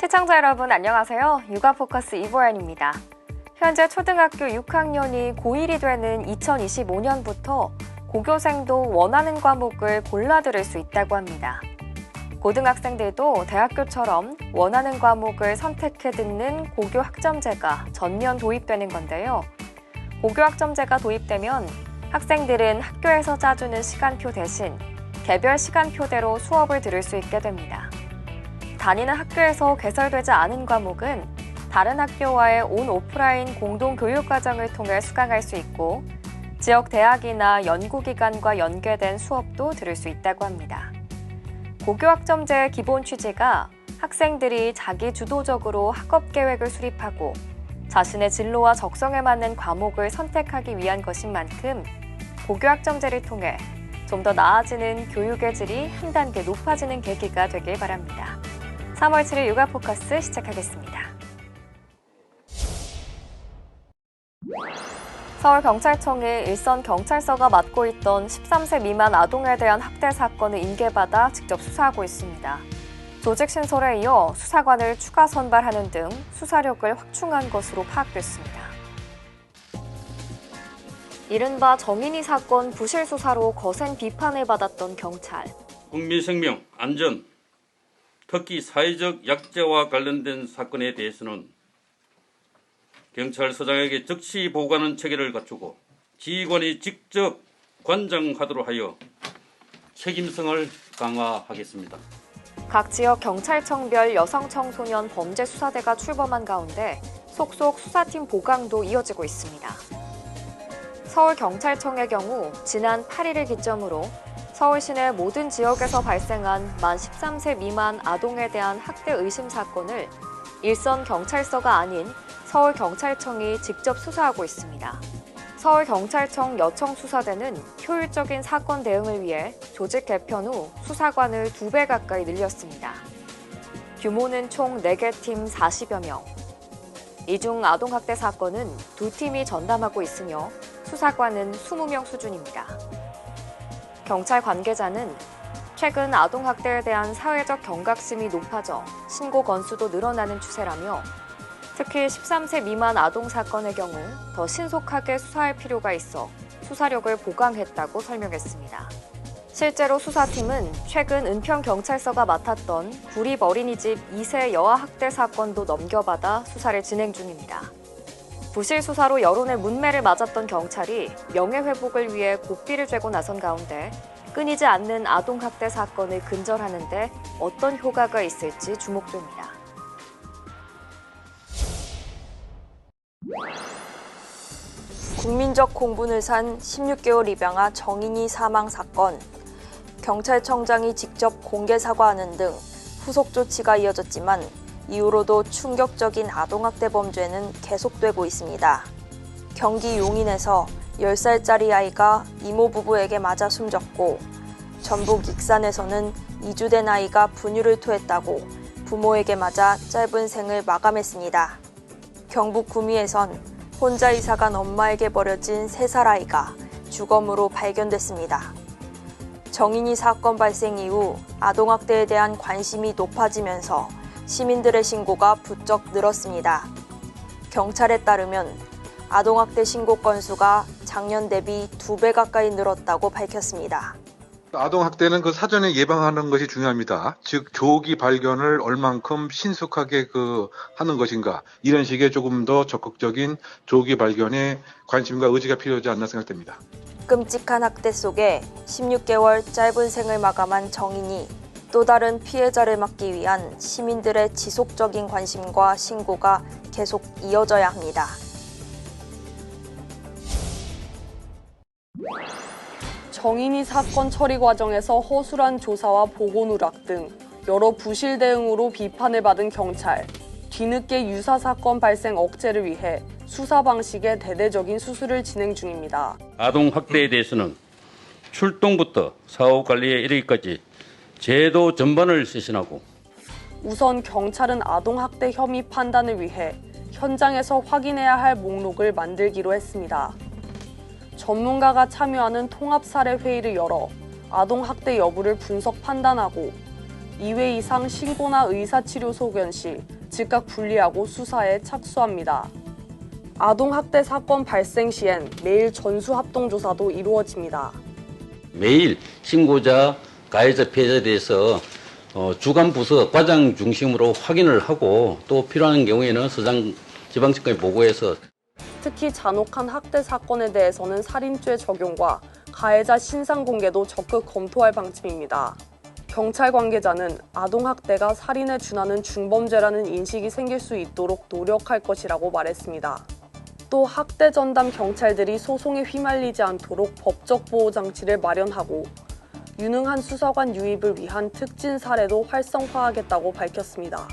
시청자 여러분 안녕하세요. 육아포커스 이보연입니다. 현재 초등학교 6학년이 고1이 되는 2025년부터 고교생도 원하는 과목을 골라 들을 수 있다고 합니다. 고등학생들도 대학교처럼 원하는 과목을 선택해 듣는 고교 학점제가 전면 도입되는 건데요. 고교 학점제가 도입되면 학생들은 학교에서 짜주는 시간표 대신 개별 시간표대로 수업을 들을 수 있게 됩니다. 다니는 학교에서 개설되지 않은 과목은 다른 학교와의 온 오프라인 공동 교육 과정을 통해 수강할 수 있고 지역 대학이나 연구기관과 연계된 수업도 들을 수 있다고 합니다. 고교 학점제의 기본 취지가 학생들이 자기 주도적으로 학업 계획을 수립하고 자신의 진로와 적성에 맞는 과목을 선택하기 위한 것인 만큼 고교 학점제를 통해 좀 더 나아지는 교육의 질이 한 단계 높아지는 계기가 되길 바랍니다. 3월 7일 육아포커스 시작하겠습니다. 서울경찰청이 일선경찰서가 맡고 있던 13세 미만 아동에 대한 학대 사건을 인계받아 직접 수사하고 있습니다. 조직 신설에 이어 수사관을 추가 선발하는 등 수사력을 확충한 것으로 파악됐습니다. 이른바 정인이 사건 부실 수사로 거센 비판을 받았던 경찰. 국민 생명, 안전, 특히 사회적 약자와 관련된 사건에 대해서는 경찰서장에게 즉시 보고하는 체계를 갖추고 지휘관이 직접 관장하도록 하여 책임성을 강화하겠습니다. 각 지역 경찰청별 여성청소년 범죄수사대가 출범한 가운데 속속 수사팀 보강도 이어지고 있습니다. 서울경찰청의 경우 지난 8일을 기점으로 서울 시내 모든 지역에서 발생한 만 13세 미만 아동에 대한 학대 의심 사건을 일선 경찰서가 아닌 서울경찰청이 직접 수사하고 있습니다. 서울경찰청 여청수사대는 효율적인 사건 대응을 위해 조직 개편 후 수사관을 2배 가까이 늘렸습니다. 규모는 총 4개 팀 40여 명. 이 중 아동학대 사건은 2팀이 전담하고 있으며 수사관은 20명 수준입니다. 경찰 관계자는 최근 아동학대에 대한 사회적 경각심이 높아져 신고 건수도 늘어나는 추세라며 특히 13세 미만 아동 사건의 경우 더 신속하게 수사할 필요가 있어 수사력을 보강했다고 설명했습니다. 실제로 수사팀은 최근 은평경찰서가 맡았던 구립 어린이집 2세 여아 학대 사건도 넘겨받아 수사를 진행 중입니다. 부실 수사로 여론의 문매를 맞았던 경찰이 명예회복을 위해 고삐를 쬐고 나선 가운데 끊이지 않는 아동학대 사건을 근절하는 데 어떤 효과가 있을지 주목됩니다. 국민적 공분을 산 16개월 입양아 정인이 사망 사건. 경찰청장이 직접 공개 사과하는 등 후속 조치가 이어졌지만 이후로도 충격적인 아동학대 범죄는 계속되고 있습니다. 경기 용인에서 10살짜리 아이가 이모 부부에게 맞아 숨졌고 전북 익산에서는 2주 된 아이가 분유를 토했다고 부모에게 맞아 짧은 생을 마감했습니다. 경북 구미에선 혼자 이사간 엄마에게 버려진 3살 아이가 주검으로 발견됐습니다. 정인이 사건 발생 이후 아동학대에 대한 관심이 높아지면서 시민들의 신고가 부쩍 늘었습니다. 경찰에 따르면 아동학대 신고 건수가 작년 대비 2배 가까이 늘었다고 밝혔습니다. 아동학대는 그 사전에 예방하는 것이 중요합니다. 즉 조기 발견을 얼만큼 신속하게 하는 것인가, 이런 식의 조금 더 적극적인 조기 발견에 관심과 의지가 필요하지 않나 생각됩니다. 끔찍한 학대 속에 16개월 짧은 생을 마감한 정인이 또 다른 피해자를 막기 위한 시민들의 지속적인 관심과 신고가 계속 이어져야 합니다. 정인이 사건 처리 과정에서 허술한 조사와 보고 누락 등 여러 부실 대응으로 비판을 받은 경찰. 뒤늦게 유사 사건 발생 억제를 위해 수사 방식의 대대적인 수술을 진행 중입니다. 아동학대에 대해서는 출동부터 사후 관리에 이르기까지 제도 전반을 쇄신하고 우선 경찰은 아동학대 혐의 판단을 위해 현장에서 확인해야 할 목록을 만들기로 했습니다. 전문가가 참여하는 통합사례 회의를 열어 아동학대 여부를 분석 판단하고 2회 이상 신고나 의사치료 소견 시 즉각 분리하고 수사에 착수합니다. 아동학대 사건 발생 시엔 매일 전수합동조사도 이루어집니다. 매일 신고자, 가해자, 피해자에 대해서 주간 부서, 과장 중심으로 확인을 하고 또 필요한 경우에는 서장, 지방청까지 보고해서 특히 잔혹한 학대 사건에 대해서는 살인죄 적용과 가해자 신상 공개도 적극 검토할 방침입니다. 경찰 관계자는 아동학대가 살인에 준하는 중범죄라는 인식이 생길 수 있도록 노력할 것이라고 말했습니다. 또 학대 전담 경찰들이 소송에 휘말리지 않도록 법적 보호 장치를 마련하고 유능한 수사관 유입을 위한 특진 사례도 활성화하겠다고 밝혔습니다.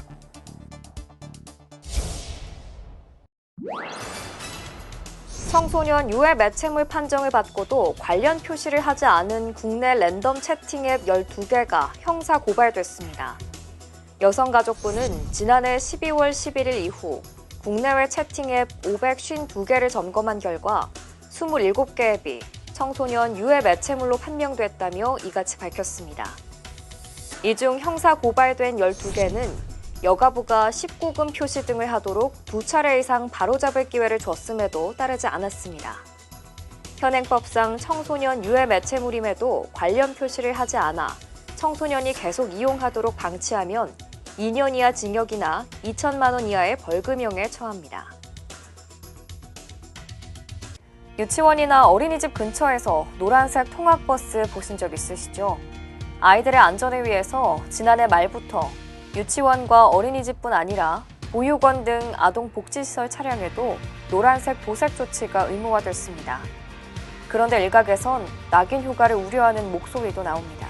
청소년 유해 매체물 판정을 받고도 관련 표시를 하지 않은 국내 랜덤 채팅 앱 12개가 형사 고발됐습니다. 여성가족부는 지난해 12월 11일 이후 국내외 채팅 앱 552개를 점검한 결과 27개 앱이 청소년 유해 매체물로 판명됐다며 이같이 밝혔습니다. 이 중 형사 고발된 12개는 여가부가 19금 표시 등을 하도록 2차례 이상 바로잡을 기회를 줬음에도 따르지 않았습니다. 현행법상 청소년 유해 매체물임에도 관련 표시를 하지 않아 청소년이 계속 이용하도록 방치하면 2년 이하 징역이나 2천만 원 이하의 벌금형에 처합니다. 유치원이나 어린이집 근처에서 노란색 통학버스 보신 적 있으시죠? 아이들의 안전을 위해서 지난해 말부터 유치원과 어린이집뿐 아니라 보육원 등 아동복지시설 차량에도 노란색 도색 조치가 의무화됐습니다. 그런데 일각에선 낙인 효과를 우려하는 목소리도 나옵니다.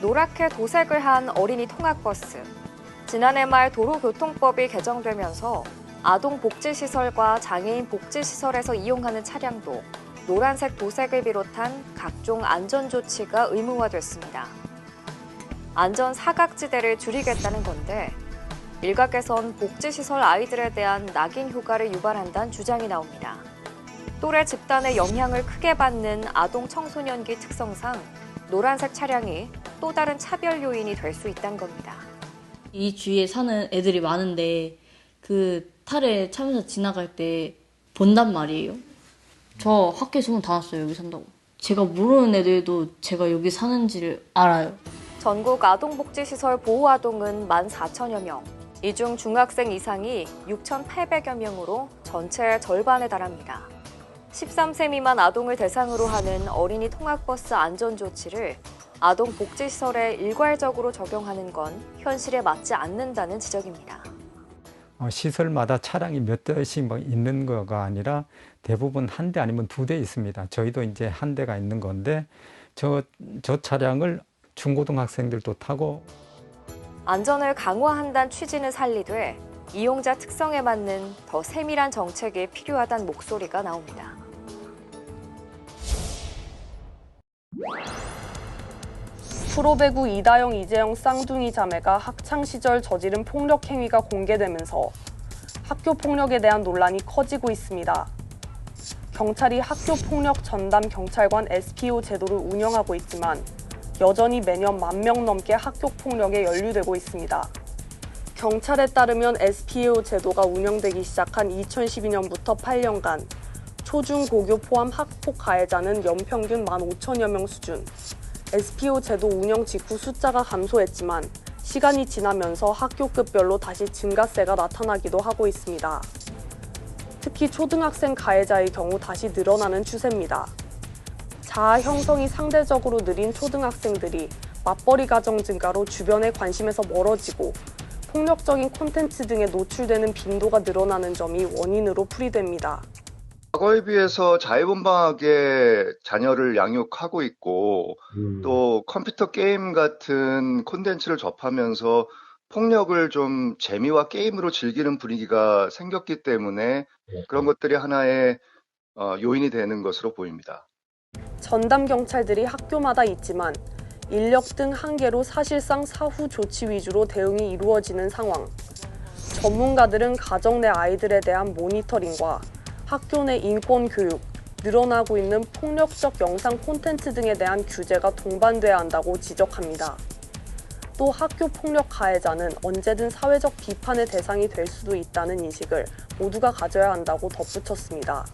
노랗게 도색을 한 어린이 통학버스. 지난해 말 도로교통법이 개정되면서 아동복지시설과 장애인 복지시설에서 이용하는 차량도 노란색 도색을 비롯한 각종 안전조치가 의무화됐습니다. 안전 사각지대를 줄이겠다는 건데 일각에선 복지시설 아이들에 대한 낙인 효과를 유발한다는 주장이 나옵니다. 또래 집단의 영향을 크게 받는 아동 청소년기 특성상 노란색 차량이 또 다른 차별 요인이 될 수 있다는 겁니다. 이 주위에 사는 애들이 많은데 그 탈에 차면서 지나갈 때 본단 말이에요. 저 학교에 소문 다 났어요, 여기 산다고. 제가 모르는 애들도 제가 여기 사는지를 알아요. 전국 아동복지시설 보호아동은 14,000여 명, 이 중 중학생 이상이 6,800여 명으로 전체의 절반에 달합니다. 13세 미만 아동을 대상으로 하는 어린이 통학버스 안전조치를 아동복지시설에 일괄적으로 적용하는 건 현실에 맞지 않는다는 지적입니다. 시설마다 차량이 몇 대씩 있는 거가 아니라 대부분 한 대 아니면 2대 있습니다. 저희도 이제 한 대가 있는 건데 저 차량을 중고등학생들도 타고 안전을 강화한다는 취지는 살리되 이용자 특성에 맞는 더 세밀한 정책이 필요하다는 목소리가 나옵니다. 프로배구 이다영, 이재영 쌍둥이 자매가 학창시절 저지른 폭력 행위가 공개되면서 학교 폭력에 대한 논란이 커지고 있습니다. 경찰이 학교 폭력 전담 경찰관 SPO 제도를 운영하고 있지만 여전히 매년 10,000명 넘게 학교 폭력에 연루되고 있습니다. 경찰에 따르면 SPO 제도가 운영되기 시작한 2012년부터 8년간 초중 고교 포함 학폭 가해자는 연평균 15,000여 명 수준. SPO 제도 운영 직후 숫자가 감소했지만 시간이 지나면서 학교급별로 다시 증가세가 나타나기도 하고 있습니다. 특히 초등학생 가해자의 경우 다시 늘어나는 추세입니다. 자아 형성이 상대적으로 느린 초등학생들이 맞벌이 가정 증가로 주변의 관심에서 멀어지고 폭력적인 콘텐츠 등에 노출되는 빈도가 늘어나는 점이 원인으로 풀이됩니다. 과거에 비해서 자유분방하게 자녀를 양육하고 있고 또 컴퓨터 게임 같은 콘텐츠를 접하면서 폭력을 좀 재미와 게임으로 즐기는 분위기가 생겼기 때문에 그런 것들이 하나의 요인이 되는 것으로 보입니다. 전담 경찰들이 학교마다 있지만 인력 등 한계로 사실상 사후 조치 위주로 대응이 이루어지는 상황. 전문가들은 가정 내 아이들에 대한 모니터링과 학교 내 인권 교육, 늘어나고 있는 폭력적 영상 콘텐츠 등에 대한 규제가 동반돼야 한다고 지적합니다. 또 학교 폭력 가해자는 언제든 사회적 비판의 대상이 될 수도 있다는 인식을 모두가 가져야 한다고 덧붙였습니다.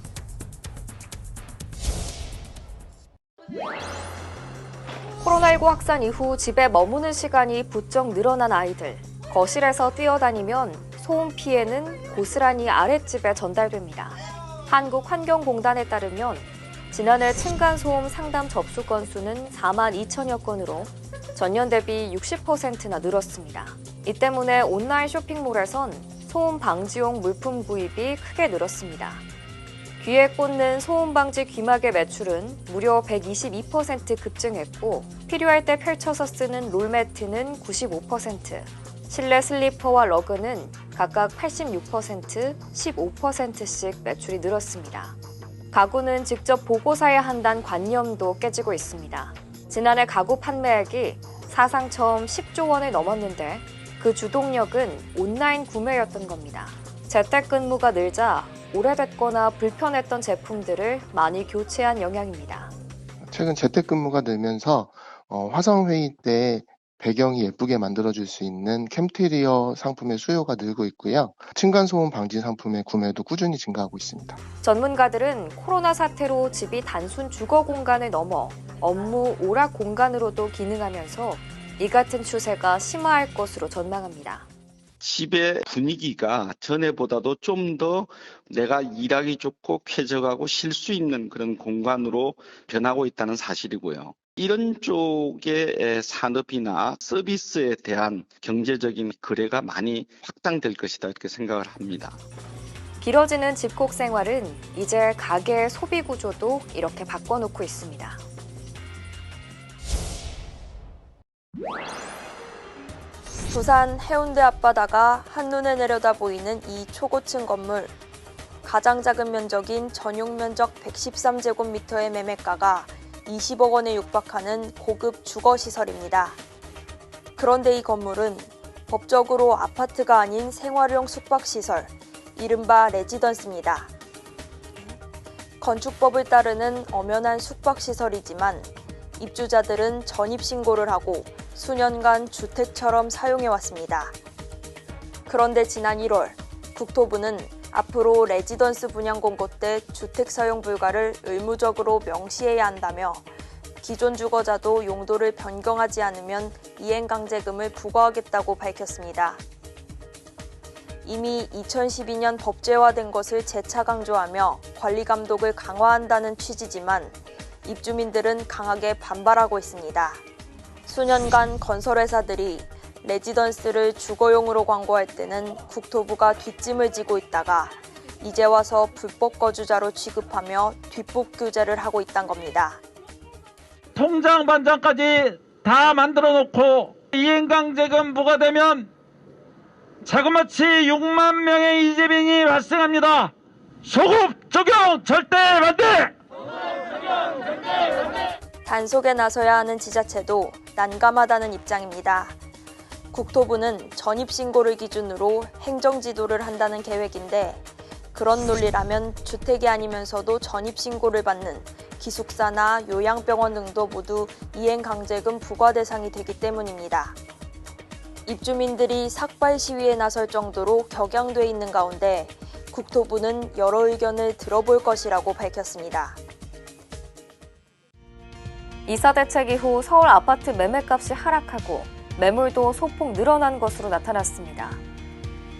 코로나19 확산 이후 집에 머무는 시간이 부쩍 늘어난 아이들. 거실에서 뛰어다니면 소음 피해는 고스란히 아랫집에 전달됩니다. 한국환경공단에 따르면 지난해 층간소음 상담 접수 건수는 4만 2천여 건으로 전년 대비 60%나 늘었습니다. 이 때문에 온라인 쇼핑몰에선 소음 방지용 물품 구입이 크게 늘었습니다. 귀에 꽂는 소음 방지 귀마개 매출은 무려 122% 급증했고 필요할 때 펼쳐서 쓰는 롤매트는 95%, 실내 슬리퍼와 러그는 각각 86%, 15%씩 매출이 늘었습니다. 가구는 직접 보고 사야 한다는 관념도 깨지고 있습니다. 지난해 가구 판매액이 사상 처음 10조 원을 넘었는데 그 주동력은 온라인 구매였던 겁니다. 재택근무가 늘자 오래됐거나 불편했던 제품들을 많이 교체한 영향입니다. 최근 재택근무가 늘면서 화상회의 때 배경이 예쁘게 만들어줄 수 있는 캠테리어 상품의 수요가 늘고 있고요. 층간소음 방지 상품의 구매도 꾸준히 증가하고 있습니다. 전문가들은 코로나 사태로 집이 단순 주거 공간을 넘어 업무 오락 공간으로도 기능하면서 이 같은 추세가 심화할 것으로 전망합니다. 집의 분위기가 전에보다도 좀 더 내가 일하기 좋고 쾌적하고 쉴 수 있는 그런 공간으로 변하고 있다는 사실이고요. 이런 쪽의 산업이나 서비스에 대한 경제적인 거래가 많이 확장될 것이다 이렇게 생각을 합니다. 길어지는 집콕 생활은 이제 가게의 소비 구조도 이렇게 바꿔놓고 있습니다. 부산 해운대 앞바다가 한눈에 내려다 보이는 이 초고층 건물. 가장 작은 면적인 전용 면적 113제곱미터의 매매가가 20억 원에 육박하는 고급 주거시설입니다. 그런데 이 건물은 법적으로 아파트가 아닌 생활용 숙박시설, 이른바 레지던스입니다. 건축법을 따르는 엄연한 숙박시설이지만 입주자들은 전입신고를 하고 수년간 주택처럼 사용해왔습니다. 그런데 지난 1월 국토부는 앞으로 레지던스 분양 공고 때 주택 사용 불가를 의무적으로 명시해야 한다며 기존 주거자도 용도를 변경하지 않으면 이행강제금을 부과하겠다고 밝혔습니다. 이미 2012년 법제화된 것을 재차 강조하며 관리 감독을 강화한다는 취지지만 입주민들은 강하게 반발하고 있습니다. 수년간 건설회사들이 레지던스를 주거용으로 광고할 때는 국토부가 뒷짐을 지고 있다가 이제 와서 불법 거주자로 취급하며 뒷북 규제를 하고 있다는 겁니다. 통장 반장까지 다 만들어 놓고 이행강제금 부과되면 자그마치 6만 명의 이재민이 발생합니다. 소급 적용 절대 반대! 단속에 나서야 하는 지자체도 난감하다는 입장입니다. 국토부는 전입신고를 기준으로 행정지도를 한다는 계획인데 그런 논리라면 주택이 아니면서도 전입신고를 받는 기숙사나 요양병원 등도 모두 이행강제금 부과 대상이 되기 때문입니다. 입주민들이 삭발 시위에 나설 정도로 격양돼 있는 가운데 국토부는 여러 의견을 들어볼 것이라고 밝혔습니다. 이사 대책 이후 서울 아파트 매매값이 하락하고 매물도 소폭 늘어난 것으로 나타났습니다.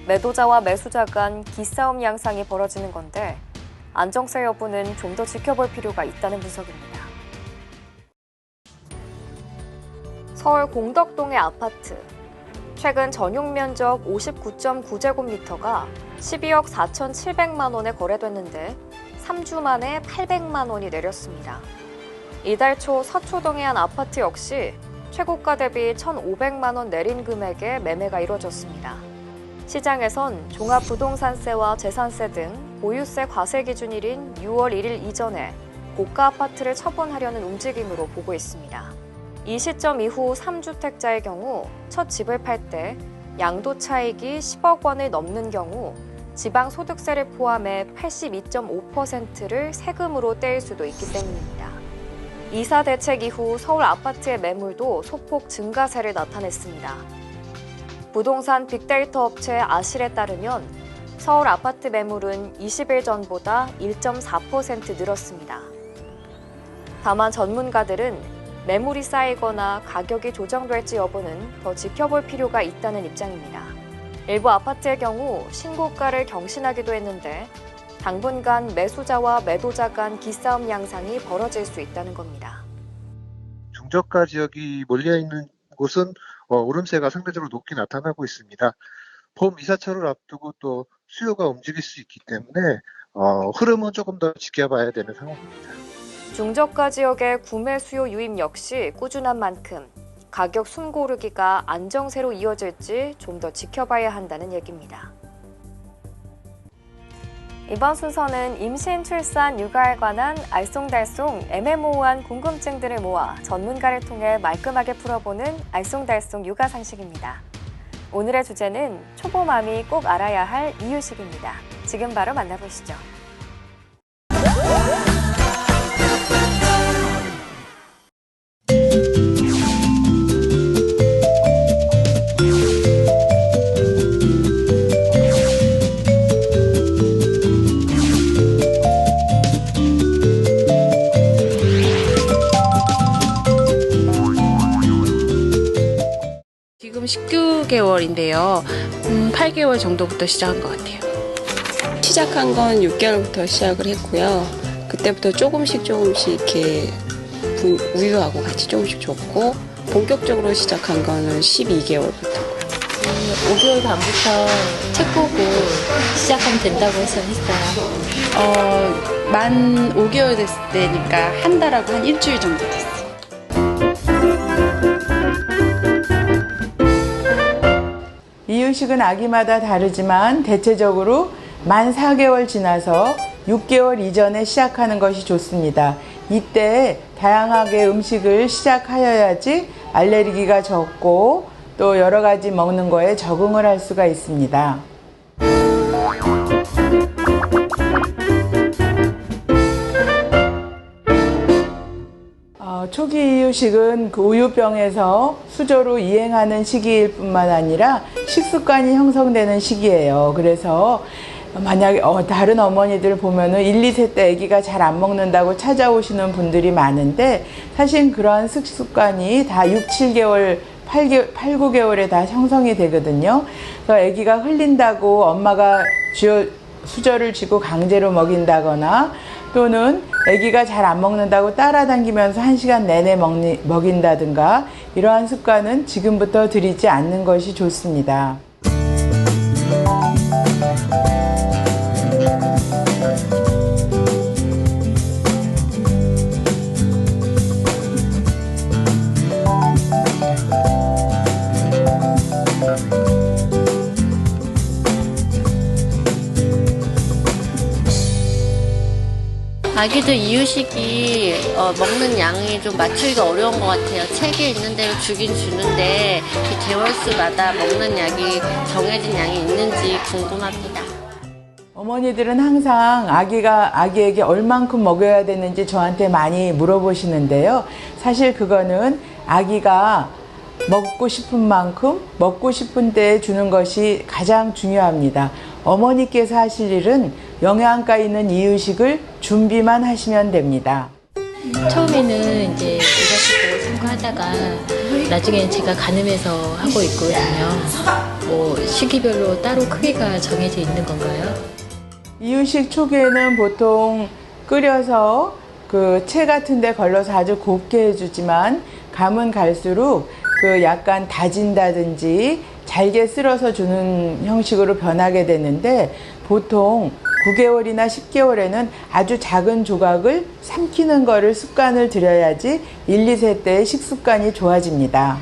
매도자와 매수자 간 기싸움 양상이 벌어지는 건데 안정세 여부는 좀 더 지켜볼 필요가 있다는 분석입니다. 서울 공덕동의 아파트. 최근 전용 면적 59.9제곱미터가 12억 4,700만 원에 거래됐는데 3주 만에 800만 원이 내렸습니다. 이달 초 서초동의 한 아파트 역시 최고가 대비 1,500만 원 내린 금액에 매매가 이뤄졌습니다. 시장에선 종합부동산세와 재산세 등 보유세 과세 기준일인 6월 1일 이전에 고가 아파트를 처분하려는 움직임으로 보고 있습니다. 이 시점 이후 3주택자의 경우 첫 집을 팔 때 양도 차익이 10억 원을 넘는 경우 지방소득세를 포함해 82.5%를 세금으로 떼일 수도 있기 때문입니다. 이사 대책 이후 서울 아파트의 매물도 소폭 증가세를 나타냈습니다. 부동산 빅데이터 업체 아실에 따르면 서울 아파트 매물은 20일 전보다 1.4% 늘었습니다. 다만 전문가들은 매물이 쌓이거나 가격이 조정될지 여부는 더 지켜볼 필요가 있다는 입장입니다. 일부 아파트의 경우 신고가를 경신하기도 했는데 당분간 매수자와 매도자 간 기싸움 양상이 벌어질 수 있다는 겁니다. 중저가 지역이 몰려있는 곳은 오름세가 상대적으로 높게 나타나고 있습니다. 봄 이사철을 앞두고 또 수요가 움직일 수 있기 때문에 흐름은 조금 더 지켜봐야 되는 상황입니다. 중저가 지역의 구매 수요 유입 역시 꾸준한 만큼 가격 숨고르기가 안정세로 이어질지 좀 더 지켜봐야 한다는 얘기입니다. 이번 순서는 임신, 출산, 육아에 관한 알쏭달쏭 애매모호한 궁금증들을 모아 전문가를 통해 말끔하게 풀어보는 알쏭달쏭 육아 상식입니다. 오늘의 주제는 초보맘이 꼭 알아야 할 이유식입니다. 지금 바로 만나보시죠. 지금 19개월인데요. 8개월 정도부터 시작한 것 같아요. 시작한 건 6개월부터 시작을 했고요. 그때부터 조금씩 이렇게 우유하고 같이 조금씩 줬고 본격적으로 시작한 거는 12개월부터고요. 5개월 반부터 책 보고 시작하면 된다고 해서 했어요. 만 5개월 됐을 때니까 한 달하고 한 일주일 정도 됐어요. 이유식은 아기마다 다르지만 대체적으로 만 4개월 지나서 6개월 이전에 시작하는 것이 좋습니다. 이때 다양하게 음식을 시작하여야지 알레르기가 적고 또 여러 가지 먹는 거에 적응을 할 수가 있습니다. 초기 이유식은 그 우유병에서 수조로 이행하는 시기일 뿐만 아니라 식습관이 형성되는 시기예요. 그래서 만약에 다른 어머니들 보면은 1, 2세 때 아기가 잘 안 먹는다고 찾아오시는 분들이 많은데 사실 그러한 식습관이 다 6, 7개월, 8, 9개월에 다 형성이 되거든요. 그래서 아기가 흘린다고 엄마가 수저를 쥐고 강제로 먹인다거나 또는 아기가 잘 안 먹는다고 따라다니면서 1시간 내내 먹인다든가 이러한 습관은 지금부터 들이지 않는 것이 좋습니다. 아기들 이유식이 먹는 양이 좀 맞추기가 어려운 것 같아요. 책에 있는 대로 주긴 주는데 그 개월수마다 먹는 약이 정해진 양이 있는지 궁금합니다. 어머니들은 항상 아기에게 얼만큼 먹여야 되는지 저한테 많이 물어보시는데요. 사실 그거는 아기가 먹고 싶은 만큼 먹고 싶은 때에 주는 것이 가장 중요합니다. 어머니께서 하실 일은 영양가 있는 이유식을 준비만 하시면 됩니다. 처음에는 이제 육아식으로 참고하다가 나중에는 제가 가늠해서 하고 있거든요. 시기별로 따로 크기가 정해져 있는 건가요? 이유식 초기에는 보통 끓여서 그 채 같은 데 걸러서 아주 곱게 해주지만 가면 갈수록 그 약간 다진다든지 잘게 쓸어서 주는 형식으로 변하게 되는데 보통 9개월이나 10개월에는 아주 작은 조각을 삼키는 거를 습관을 들여야지 1, 2세 때의 식습관이 좋아집니다.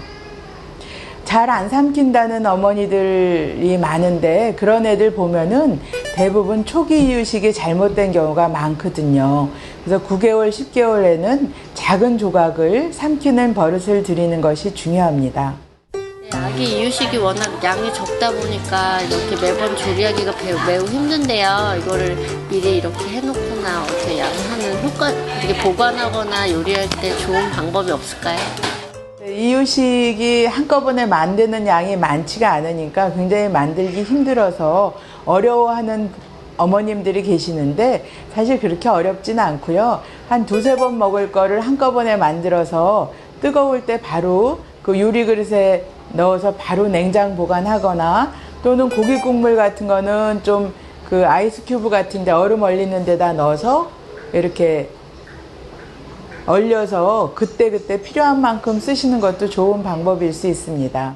잘 안 삼킨다는 어머니들이 많은데 그런 애들 보면은 대부분 초기 이유식이 잘못된 경우가 많거든요. 그래서 9개월, 10개월에는 작은 조각을 삼키는 버릇을 들이는 것이 중요합니다. 아기 여기 이유식이 워낙 양이 적다 보니까 이렇게 매번 조리하기가 매우 힘든데요. 이거를 미리 이렇게 해놓거나 어떻게 양하는 효과, 이렇게 보관하거나 요리할 때 좋은 방법이 없을까요? 이유식이 한꺼번에 만드는 양이 많지가 않으니까 굉장히 만들기 힘들어서 어려워하는 어머님들이 계시는데 사실 그렇게 어렵지는 않고요. 한 두세 번 먹을 거를 한꺼번에 만들어서 뜨거울 때 바로 그 요리 그릇에 넣어서 바로 냉장 보관하거나 또는 고기 국물 같은 거는 좀 그 아이스 큐브 같은데 얼음 얼리는 데다 넣어서 이렇게 얼려서 그때그때 필요한 만큼 쓰시는 것도 좋은 방법일 수 있습니다.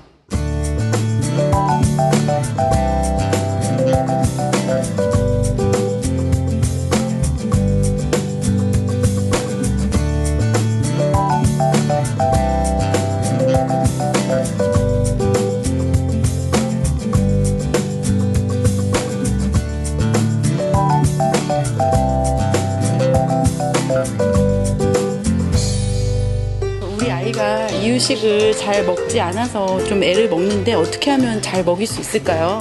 우리 아이가 이유식을 잘 먹지 않아서 좀 애를 먹는데 어떻게 하면 잘 먹일 수 있을까요?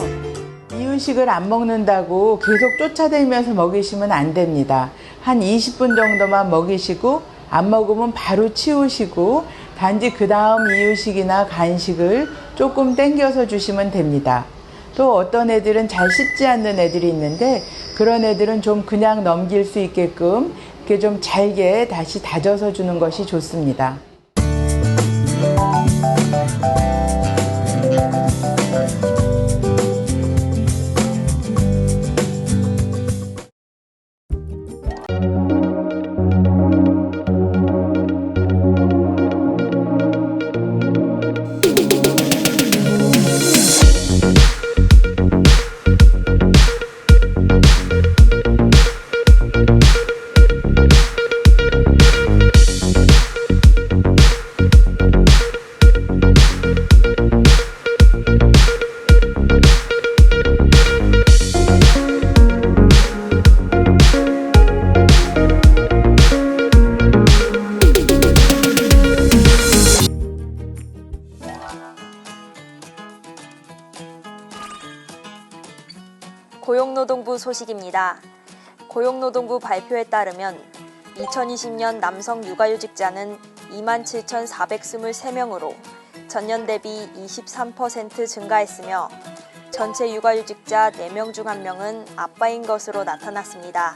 이유식을 안 먹는다고 계속 쫓아다니면서 먹이시면 안 됩니다. 한 20분 정도만 먹이시고 안 먹으면 바로 치우시고 단지 그 다음 이유식이나 간식을 조금 땡겨서 주시면 됩니다. 또 어떤 애들은 잘 씹지 않는 애들이 있는데 그런 애들은 좀 그냥 넘길 수 있게끔 이렇게 좀 잘게 다시 다져서 주는 것이 좋습니다. 고용노동부 소식입니다. 고용노동부 발표에 따르면 2020년 남성 육아휴직자는 27,423명으로 전년 대비 23% 증가했으며 전체 육아휴직자 4명 중 1명은 아빠인 것으로 나타났습니다.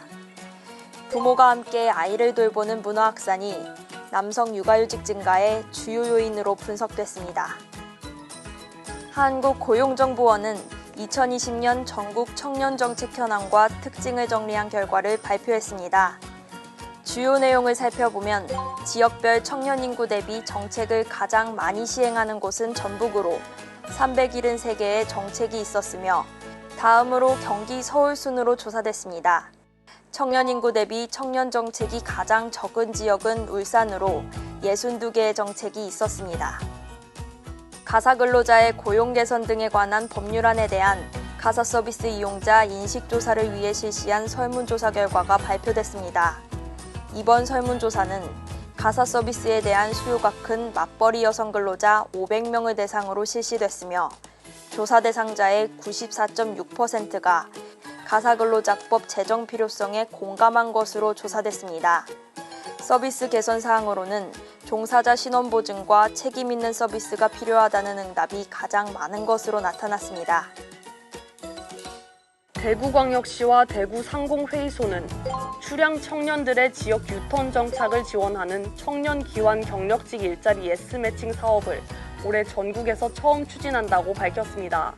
부모가 함께 아이를 돌보는 문화확산이 남성 육아휴직 증가의 주요 요인으로 분석됐습니다. 한국고용정보원은 2020년 전국 청년정책 현황과 특징을 정리한 결과를 발표했습니다. 주요 내용을 살펴보면 지역별 청년 인구 대비 정책을 가장 많이 시행하는 곳은 전북으로 373개의 정책이 있었으며 다음으로 경기 서울 순으로 조사됐습니다. 청년 인구 대비 청년 정책이 가장 적은 지역은 울산으로 62개의 정책이 있었습니다. 가사 근로자의 고용 개선 등에 관한 법률안에 대한 가사 서비스 이용자 인식조사를 위해 실시한 설문조사 결과가 발표됐습니다. 이번 설문조사는 가사 서비스에 대한 수요가 큰 맞벌이 여성 근로자 500명을 대상으로 실시됐으며 조사 대상자의 94.6%가 가사근로자법 제정 필요성에 공감한 것으로 조사됐습니다. 서비스 개선 사항으로는 종사자 신원 보증과 책임 있는 서비스가 필요하다는 응답이 가장 많은 것으로 나타났습니다. 대구광역시와 대구상공회의소는 출향 청년들의 지역 유턴 정착을 지원하는 청년 기환 경력직 일자리 예스 매칭 사업을 올해 전국에서 처음 추진한다고 밝혔습니다.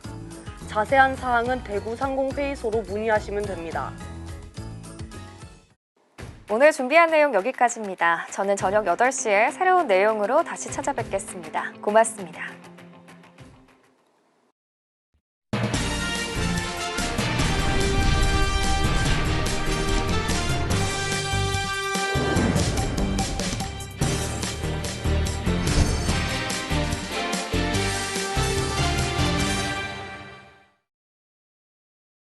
자세한 사항은 대구상공회의소로 문의하시면 됩니다. 오늘 준비한 내용 여기까지입니다. 저는 저녁 8시에 새로운 내용으로 다시 찾아뵙겠습니다. 고맙습니다.